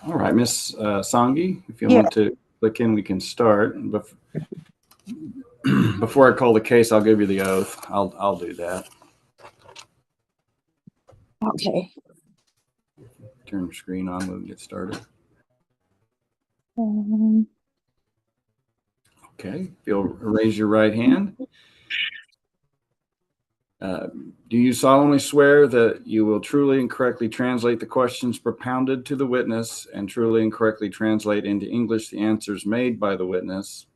All right, Miss Songi, if you Yeah. want to click in, we can start. Before I call the case, I'll give you the oath. I'll do that. Okay. Turn your screen on. We'll get started. Um, Okay. If you'll raise your right hand. Do you solemnly swear that you will truly and correctly translate the questions propounded to the witness and truly and correctly translate into English the answers made by the witness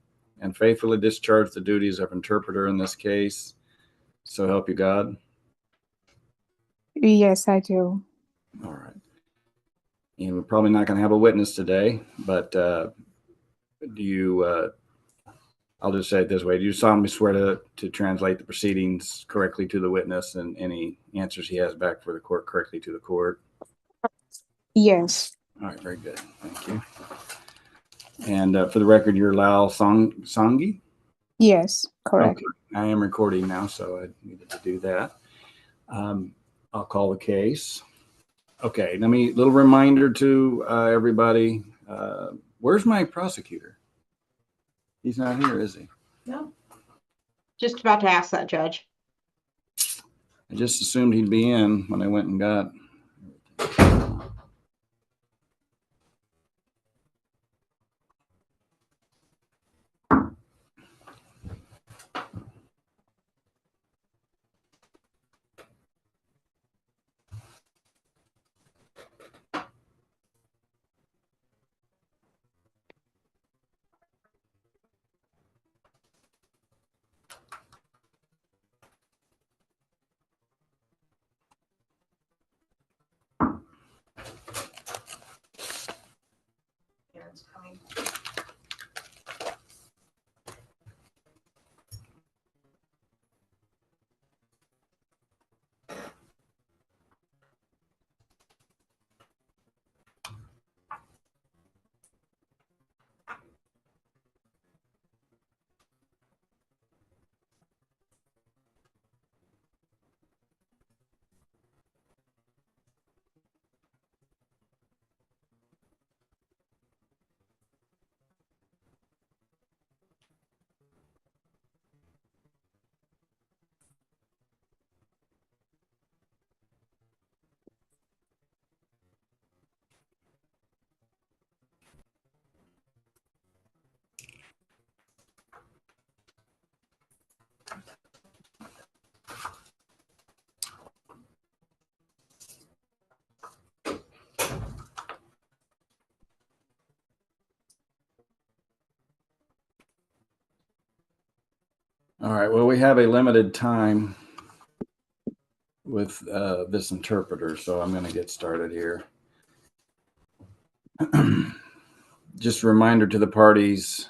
and faithfully discharge the duties of interpreter in this case? So help you God. yes, I do. All right. And we're probably not going to have a witness today, but do you, I'll just say it this way, do you solemnly swear to translate the proceedings correctly to the witness and any answers he has back for the court correctly to the court? Yes. All right, very good. Thank you. And for the record, you're Lal Songi? Yes, correct. Okay. I am recording now, so I needed to do that. I'll call the case. Okay, let me, little reminder to everybody. Where's my prosecutor? He's not here, is he? No. Just about to ask that, Judge. I just assumed he'd be in when I went and got. All right, well, we have a limited time with this interpreter, so I'm going to get started here. Just a reminder to the parties,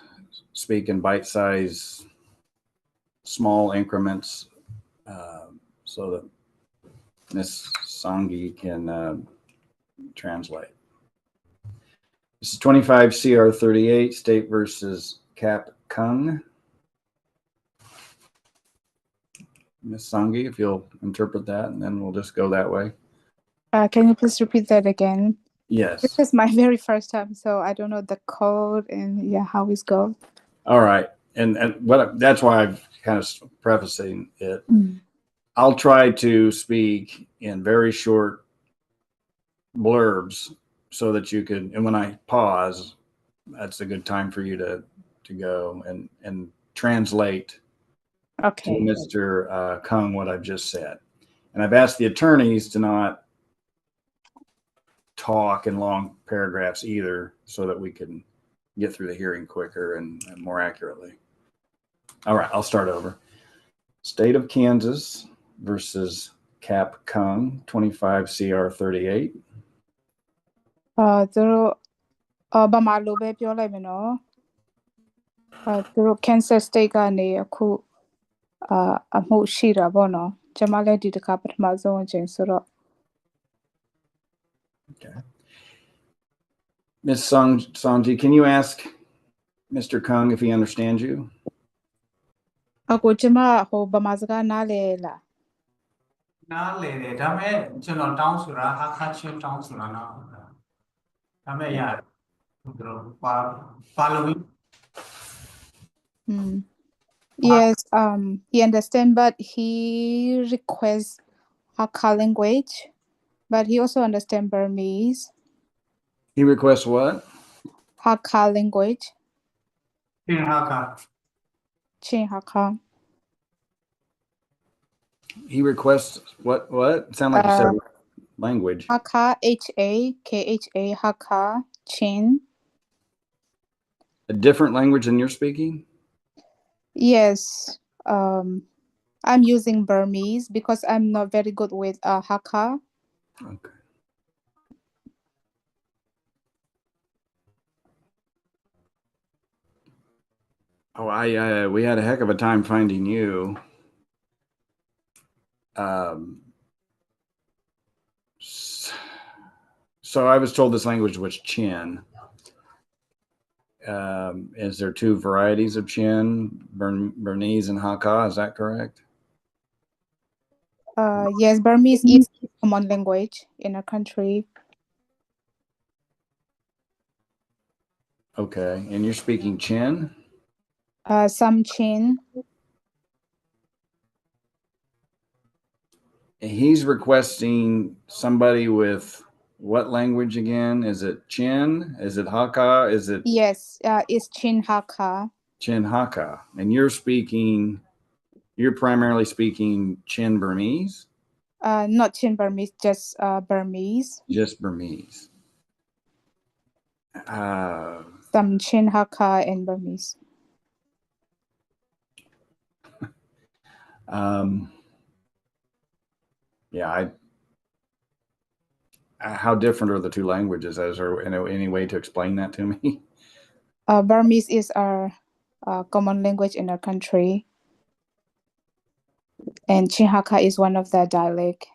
speak in bite-sized, small increments so that Ms. Songi can translate. This is 25 CR 38, State versus Cap Kung. Ms. Songi, if you'll interpret that, and then we'll just go that way. Can you please repeat that again? Yes. This is my very first time, so I don't know the code and how it's go. All right. And that's why I've kind of prefacing it. I'll try to speak in very short blurbs so that you can, and when I pause, that's a good time for you to go and translate to Mr. Kung what I've just said. And I've asked the attorneys to not talk in long paragraphs either so that we can get through the hearing quicker and more accurately. All right, I'll start over. State of Kansas versus Cap Kung, 25 CR 38. သူတို့ဗမာလိုပဲပြောလိုက်မယ်နော်သူတို့ Kansas State ကနေအခုအမှုရှိတာပေါ့နော်ကျမလည်းဒီတစ်ခါပထမဆုံးအချိန်ဆိုတော့ Okay. Ms. Songji, can you ask Mr. Kung if he understands you? အခုကျမဗမာစကားနားလေလား နားလေတယ်ဒါပေမဲ့ကျွန်တော်တောင်းဆိုတာအခါချင်းတောင်းဆိုတာနော် following. Yes, he understands, but he requests Hakka language, but he also understands Burmese. He requests what? Hakka language, Chin Hakka. Chin Hakka. He requests what? What? Sound like you said language. Hakka, Hakka, Hakka, Chin. A different language than you're speaking? Yes. I'm using Burmese because I'm not very good with Hakka. Okay. Oh, we had a heck of a time finding you. So I was told this language was Chin. Is there two varieties of Chin, Bernese and Hakka? Is that correct? Yes, Burmese is a common language in our country. Okay, and you're speaking Chin? Some Chin. He's requesting somebody with what language again? Is it Chin? Is it Hakka? Is it? Yes, it's Chin Hakka. Chin Hakka. And you're primarily speaking Chin Burmese? Not Chin Burmese, just Burmese. Just Burmese. Some Chin Hakka and Burmese. Yeah, how different are the two languages? Is there any way to explain that to me? Burmese is our common language in our country, and Chin Hakka is one of the dialect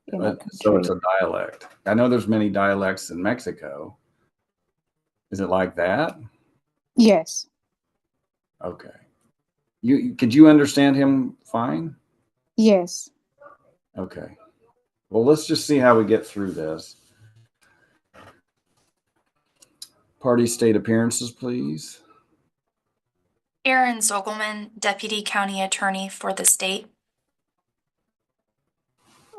in our country. So it's a dialect. I know there's many dialects in Mexico. Is it like that? Yes. Okay. Could you understand him fine? Yes. Okay. Well, let's just see how we get through this. Party state appearances, please. Aaron Zogelman, Deputy County Attorney for the state.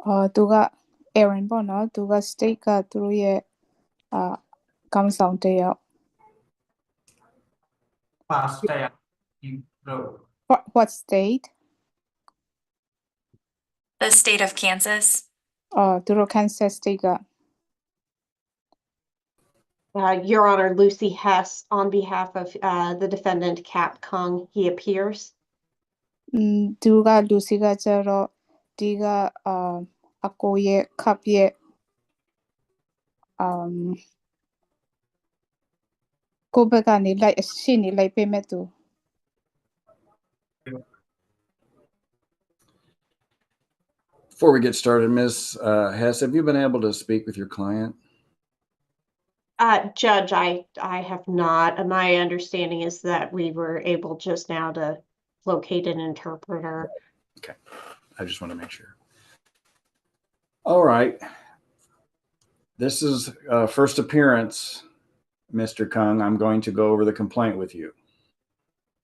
Tuga Aaron Bono, Tuga state ka through kamsaung What state? The state of Kansas. Through Kansas state ka. Your Honor, Lucy Hess, on behalf of the defendant, Cap Kung, he appears. Tuga Lucy ka jaro diga ako ye kap ye ko beka ni like shini like payment to. Before we get started, Ms. Hess, have you been able to speak with your client? Judge, I have not. My understanding is that we were able just now to locate an interpreter. Okay. I just want to make sure. All right. This is first appearance, Mr. Kung. I'm going to go over the complaint with you.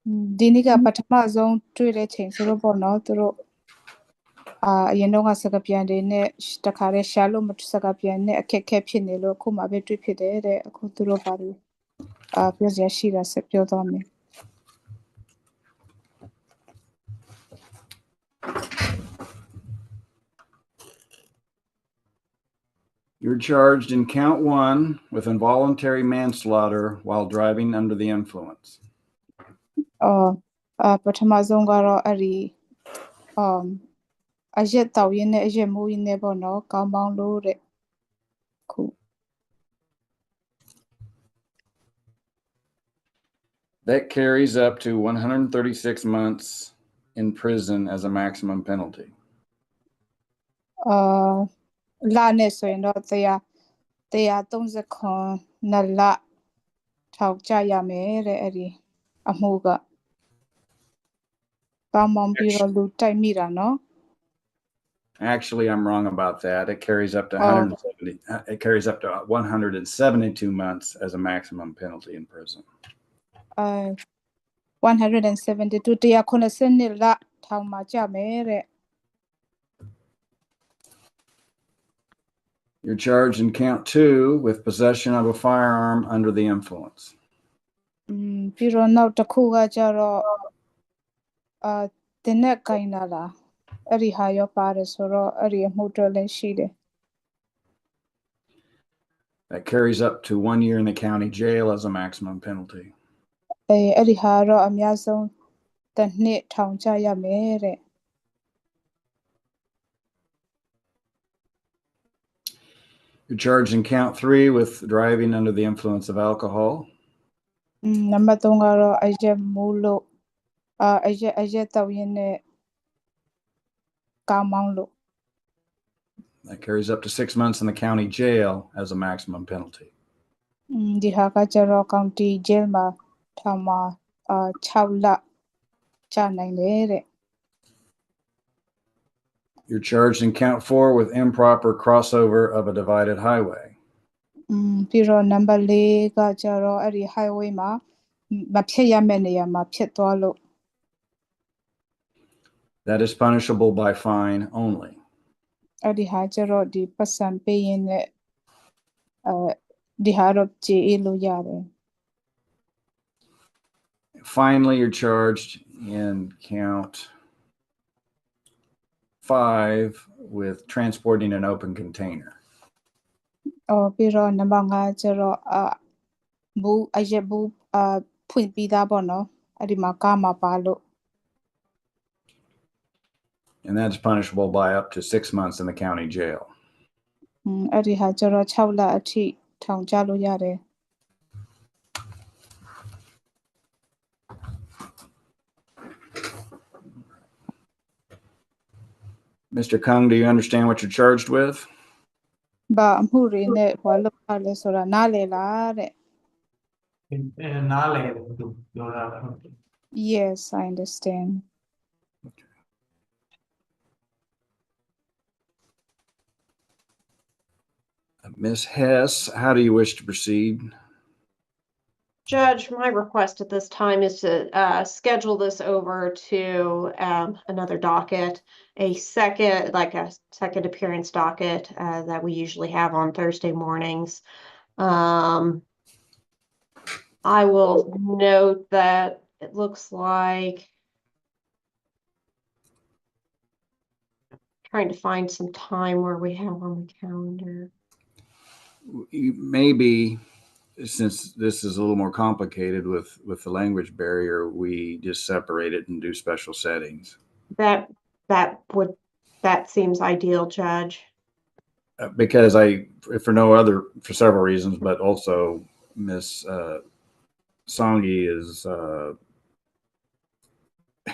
Diniga patama zone trade chain so bono through sakapian ne takare shallow much sakapian ne a caption lo kuma betri pide a kuturo bari Piazashira sepiodomi. You're charged in count 1 with involuntary manslaughter while driving under the influence. Patamazongaro ari ajet tawine aje muine bono kamang lure ku. That carries up to 136 months in prison as a maximum penalty. La ne so no they are donze kon na la tau jaya me re ari amuga. Kamang biro lu tai mira no. Actually, I'm wrong about that. It carries up to Oh. 170. It carries up to 172 months as a maximum penalty in prison. 172 190 လထောင်မှာကြမယ်တဲ့ You're charged in count 2 with possession of a firearm under the influence. ပြီးတော့နောက်တစ်ခုကကြတော့တင်းနဲ့ကင်လာလားအဲ့ဒီဟာရောပါတယ်ဆိုတော့အဲ့ဒီအမှုတွေလည်းရှိတယ် That carries up to 1 year in the county jail as a maximum penalty. အဲ့ဒီဟာတော့အများဆုံးတစ်နှစ်ထောင်ချရမယ်တဲ့ You're charged in count 3 with driving under the influence of alcohol. နံပါတ်3ကတော့အရက်မူးလို့အရက်တောက်ရင်းနဲ့ကားမောင်းလို့ That carries up to 6 months in the county jail as a maximum penalty. ဒီဟာကကြတော့ကောင်တီဂျဲလ်မှာထောင်မှာ6လချနိုင်တယ်တဲ့ You're charged in count 4 with improper crossover of a divided highway. ပြီးတော့နံပါတ်4ကကြတော့အဲ့ဒီ highway မှာမဖြစ်ရမယ့်နေရာမှာဖြစ်သွားလို့ That is punishable by fine only. အဲ့ဒီဟာကြတော့ဒီပတ်စံပေးရင်လည်းဒီဟာတော့ကြေးလို့ရတယ် Finally, you're charged in count 5 with transporting an open container. ပြီးတော့နံပါတ်5ကျတော့ဘူးအရက်ဘူးဖွင့်ပြီးသားပေါ့နော်အဲ့ဒီမှာကားမှာပါလို့ And that's punishable by up to 6 months in the county jail. အဲ့ဒီဟာကျတော့6လအထိထောင်ချလို့ရတယ် Mr. Kung, do you understand what you're charged with? ဘာအမှုတွေနဲ့ဘာလုပ်ရလဲဆိုတာနားလည်လားတဲ့ နားလည်တယ်သူပြောတာ Yes, I understand. Ms. Hess, how do you wish to proceed? Judge, my request at this time is to schedule this over to another docket, a second appearance docket that we usually have on Thursday mornings. I will note that it looks like trying to find some time where we have on the calendar. Maybe, since this is a little more complicated with the language barrier, we just separate it and do special settings. That seems ideal, Judge. Because for several reasons, but also Miss Songi is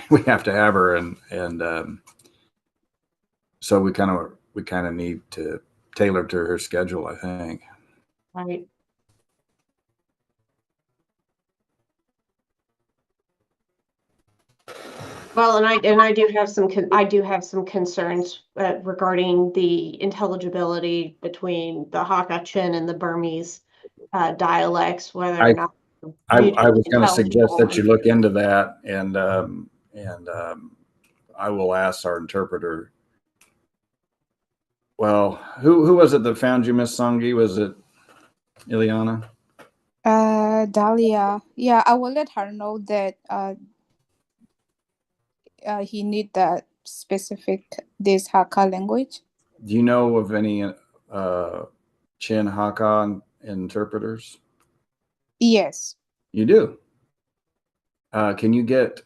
we have to have her, and so we kind of need to tailor to her schedule, I think. Right. Well, and I do have some concerns regarding the intelligibility between the Hakka Chin and the Burmese dialects, whether or not I was going to suggest that you look into that, and I will ask our interpreter. Well, who was it that found you, Miss Songi? Was it Ileana? Dahlia. Yeah, I will let her know that he need that specific this Hakka language. Do you know of any Chin Hakka interpreters? Yes. You do? Can you get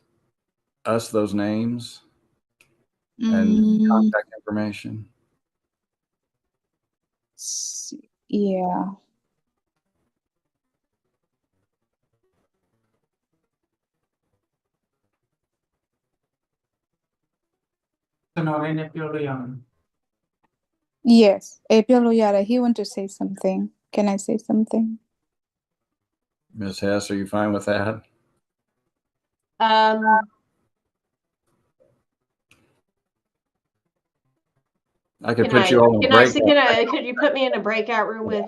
us those names and contact information? Yeah. Yes. He want to say something. Can I say something? Ms. Hess, are you fine with that? I could put you all in a Could you put me in a breakout room with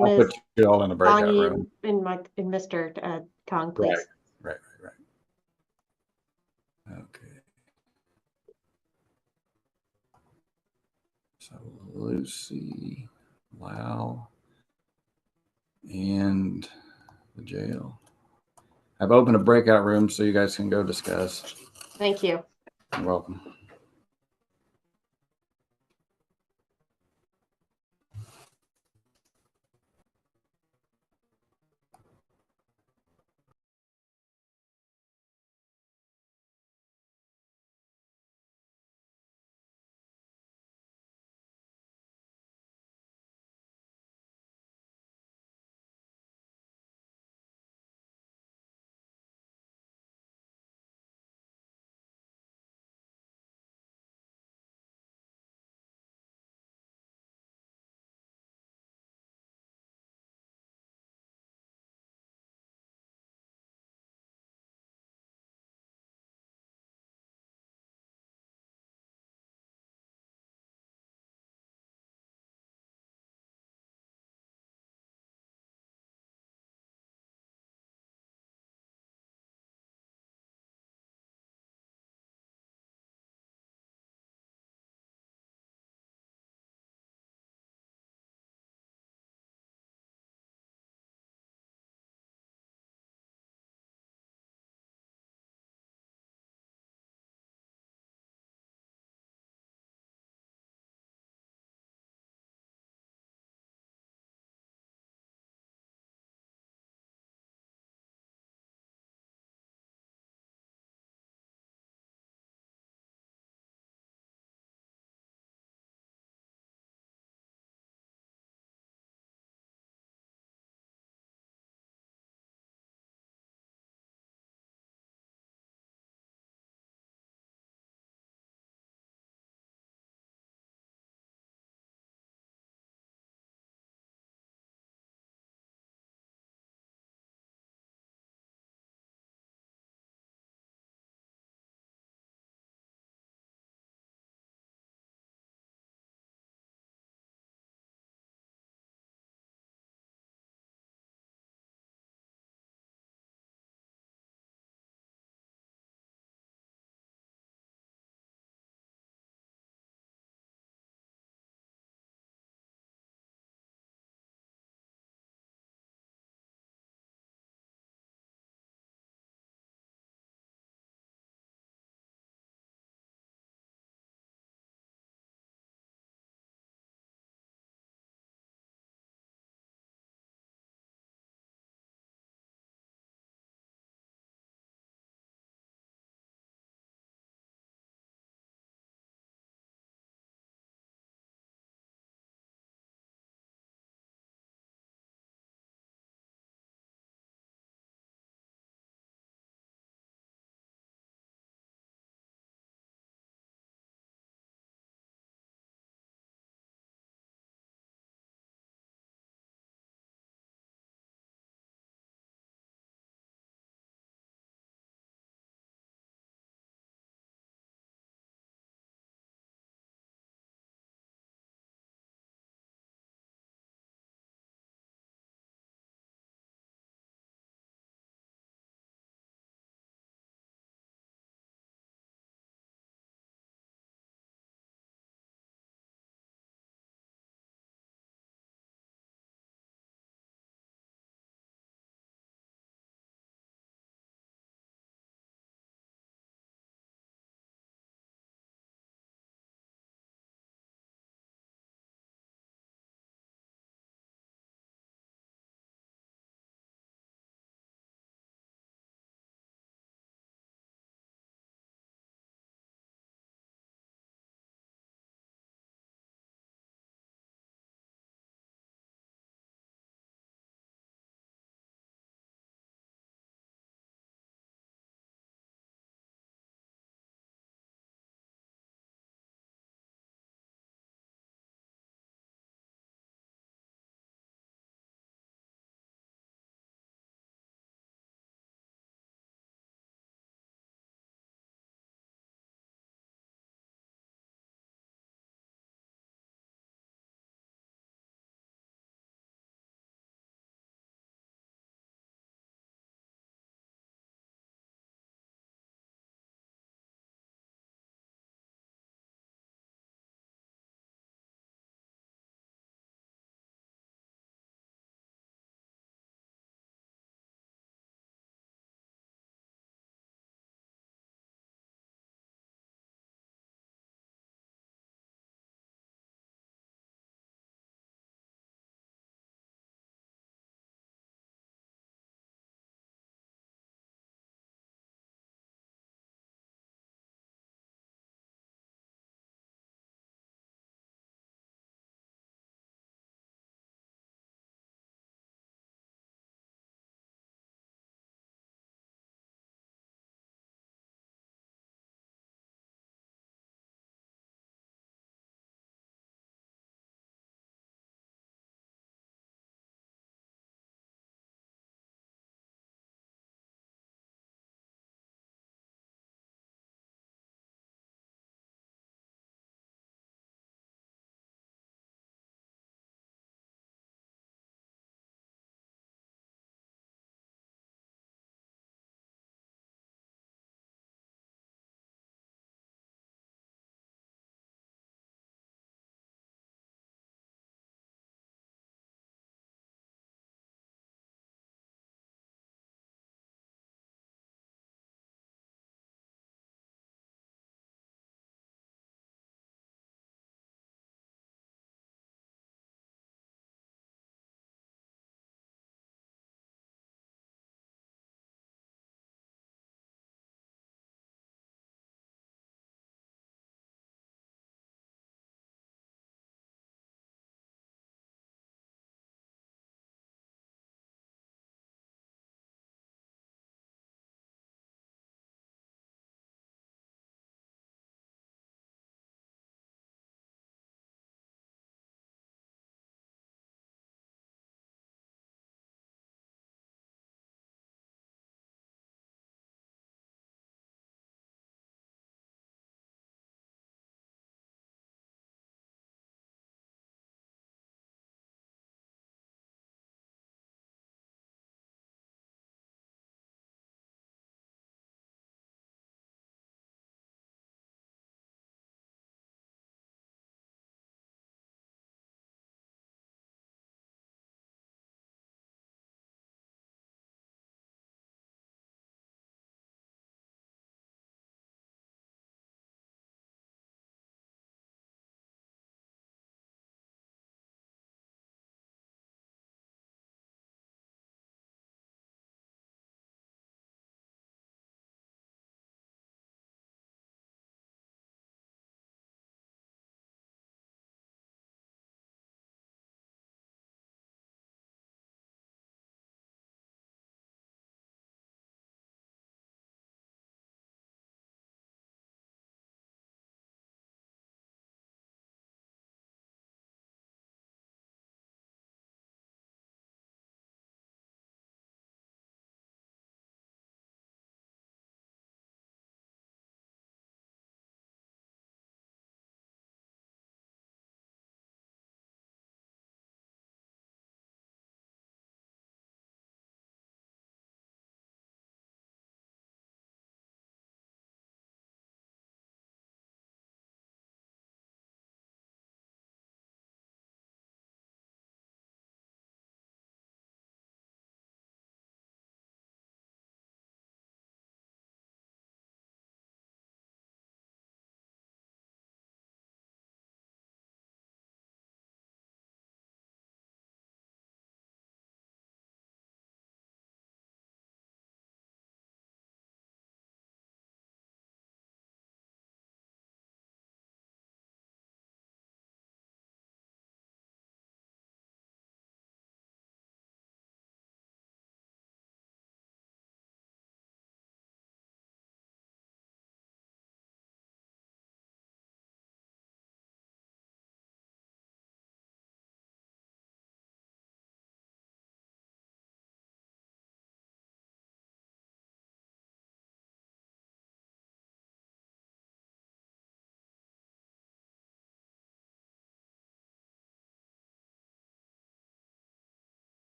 I'll Ms. put you all in a breakout Dongy room. and Mr. Kong, please? Right. Okay. So Lucy, Lau, and the jail. I've opened a breakout room so you guys can go discuss. Thank you. You're welcome.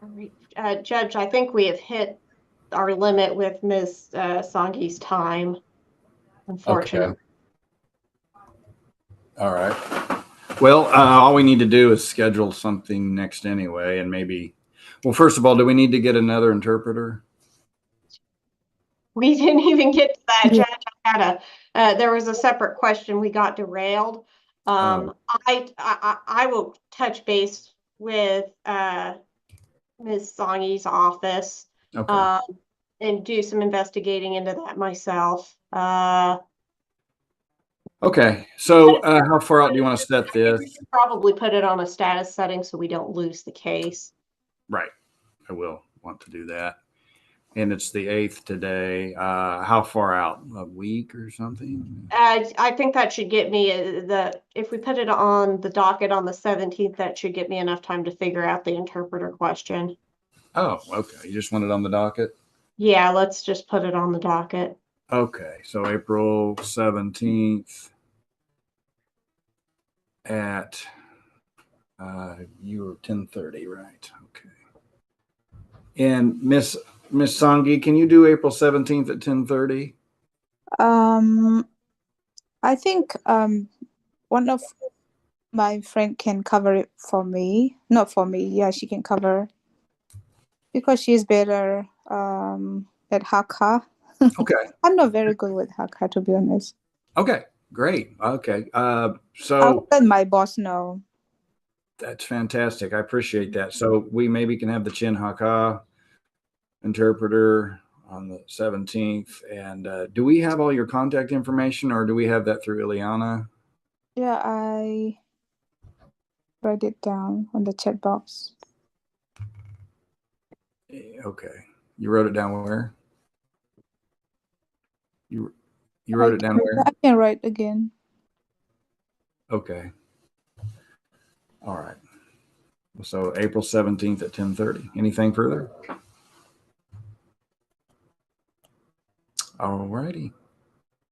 All right. Judge, I think we have hit our limit with Ms. Songi's time, unfortunately. Okay. All right. Well, all we need to do is schedule something next anyway, and maybe. Well, first of all, do we need to get another interpreter? We didn't even get to that, Yeah. Judge. There was a separate question. We got derailed. I will touch base with Ms. Songi's office Okay. and do some investigating into that myself. Okay. So, how far out do you want to set this? We should probably put it on a status setting so we don't lose the case. Right. I will want to do that. And it's the 8th today. How far out? A week or something? I think that should get me if we put it on the docket on the 17th, that should get me enough time to figure out the interpreter question. Oh, okay. You just want it on the docket? Yeah, let's just put it on the docket. Okay. So April 17th at you were 10:30, right? Okay. And Miss Sangi, can you do April 17th at 10:30? I think one of my friend can cover it for me. Not for me. Yeah, she can cover because she's better at Hakka. Okay. I'm not very good with Hakka, to be honest. Okay. Great. Okay. I'll So let my boss know. that's fantastic. I appreciate that. So we maybe can have the Chin Hakka interpreter on the 17th. And do we have all your contact information, or do we have that through Ileana? Yeah, I write it down on the chat box. Okay. You wrote it down where? You wrote it down where? I can write again. Okay. All right. So April 17th at 10:30. Anything further? All righty.